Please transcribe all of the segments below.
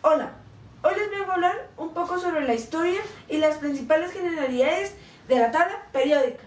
Hola, hoy les vengo a hablar un poco sobre la historia y las principales generalidades de la tabla periódica.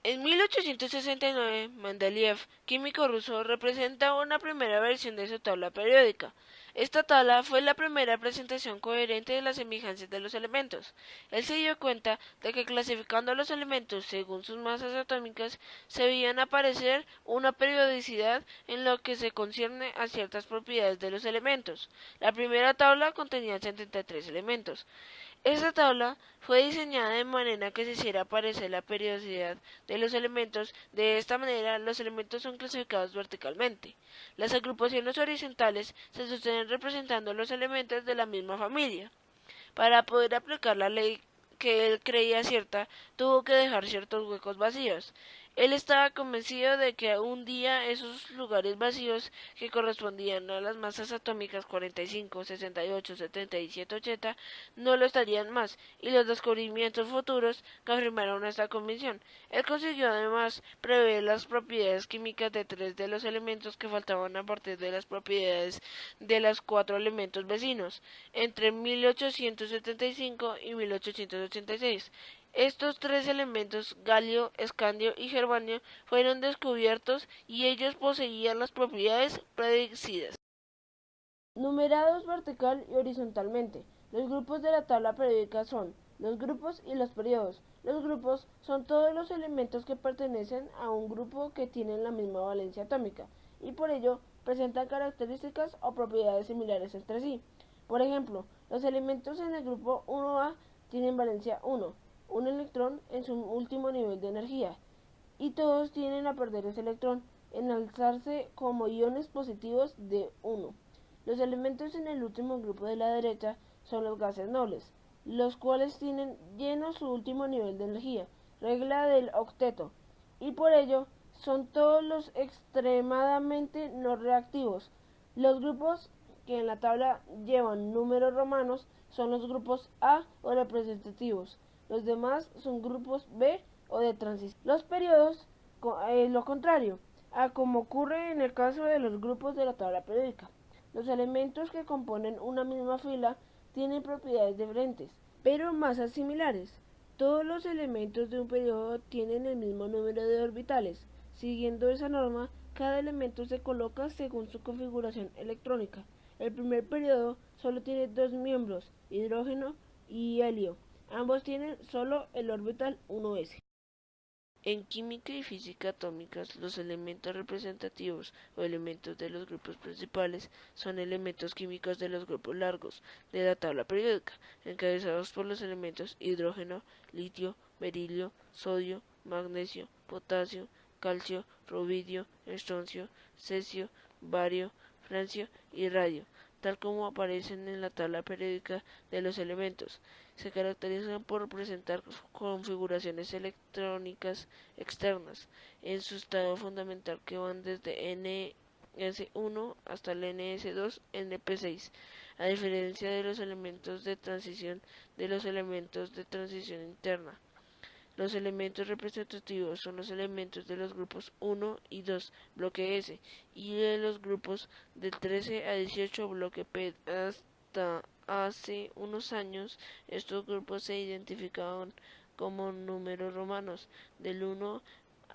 En 1869, Mendeleev, químico ruso, representa una primera versión de su tabla periódica. Esta tabla fue la primera presentación coherente de las semejanzas de los elementos. Él se dio cuenta de que clasificando los elementos según sus masas atómicas se veían aparecer una periodicidad en lo que se concierne a ciertas propiedades de los elementos. La primera tabla contenía 73 elementos. Esta tabla fue diseñada de manera que se hiciera aparecer la periodicidad de los elementos. De esta manera, los elementos son clasificados verticalmente. Las agrupaciones horizontales se sostienen representando los elementos de la misma familia. Para poder aplicar la ley que él creía cierta, tuvo que dejar ciertos huecos vacíos. Él estaba convencido de que un día esos lugares vacíos que correspondían a las masas atómicas 45, 68, 77, 80 no lo estarían más, y los descubrimientos futuros confirmaron esta convicción. Él consiguió además prever las propiedades químicas de 3 de los elementos que faltaban a partir de las propiedades de los 4 elementos vecinos, entre 1875 y 1886. Estos 3 elementos, galio, escandio y germanio, fueron descubiertos y ellos poseían las propiedades predecidas. Numerados vertical y horizontalmente. Los grupos de la tabla periódica son los grupos y los periodos. Los grupos son todos los elementos que pertenecen a un grupo que tienen la misma valencia atómica y por ello presentan características o propiedades similares entre sí. Por ejemplo, los elementos en el grupo 1A tienen valencia 1, un electrón en su último nivel de energía, y todos tienden a perder ese electrón en alzarse como iones positivos de 1. Los elementos en el último grupo de la derecha son los gases nobles, los cuales tienen lleno su último nivel de energía, regla del octeto, y por ello son todos los extremadamente no reactivos. Los grupos que en la tabla llevan números romanos son los grupos A o representativos. Los demás son grupos B o de transición. Los periodos, lo contrario, a como ocurre en el caso de los grupos de la tabla periódica. Los elementos que componen una misma fila tienen propiedades diferentes, pero masas similares. Todos los elementos de un periodo tienen el mismo número de orbitales. Siguiendo esa norma, cada elemento se coloca según su configuración electrónica. El primer periodo solo tiene 2 miembros, hidrógeno y helio. Ambos tienen solo el orbital 1s. En química y física atómicas, los elementos representativos o elementos de los grupos principales son elementos químicos de los grupos largos de la tabla periódica, encabezados por los elementos hidrógeno, litio, berilio, sodio, magnesio, potasio, calcio, rubidio, estroncio, cesio, bario, francio y radio, tal como aparecen en la tabla periódica de los elementos. Se caracterizan por presentar configuraciones electrónicas externas en su estado fundamental que van desde NS1 hasta el NS2 NP6, a diferencia de los elementos de transición interna. Los elementos representativos son los elementos de los grupos 1 y 2, bloque S, y de los grupos de 13 a 18, bloque P. Hasta hace unos años, estos grupos se identificaban como números romanos, del 1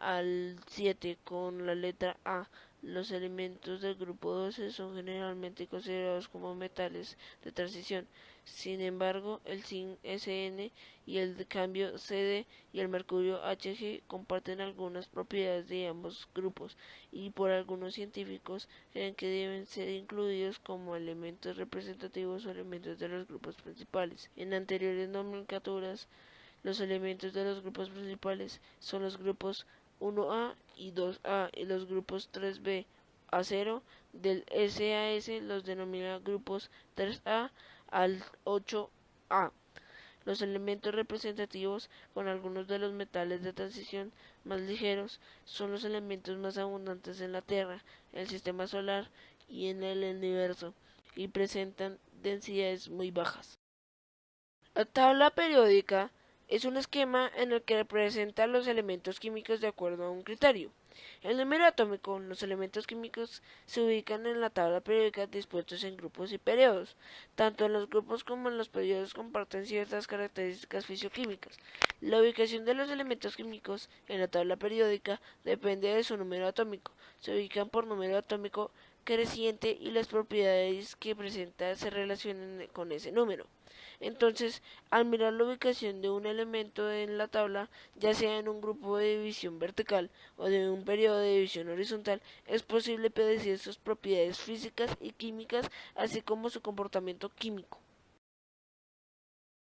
al 7 con la letra A. Los elementos del grupo 12 son generalmente considerados como metales de transición. Sin embargo, el zinc Sn y el cambio Cd y el mercurio Hg comparten algunas propiedades de ambos grupos y por algunos científicos creen que deben ser incluidos como elementos representativos o elementos de los grupos principales. En anteriores nomenclaturas, los elementos de los grupos principales son los grupos 1A y 2A y los grupos 3B a 0 del SAS los denomina grupos 3A al 8A. Los elementos representativos con algunos de los metales de transición más ligeros son los elementos más abundantes en la Tierra, en el sistema solar y en el universo y presentan densidades muy bajas. La tabla periódica es un esquema en el que representa los elementos químicos de acuerdo a un criterio. El número atómico, los elementos químicos se ubican en la tabla periódica dispuestos en grupos y periodos. Tanto en los grupos como en los periodos comparten ciertas características fisioquímicas. La ubicación de los elementos químicos en la tabla periódica depende de su número atómico. Se ubican por número atómico creciente y las propiedades que presenta se relacionan con ese número. Entonces, al mirar la ubicación de un elemento en la tabla, ya sea en un grupo de división vertical o de un periodo de división horizontal, es posible predecir sus propiedades físicas y químicas, así como su comportamiento químico.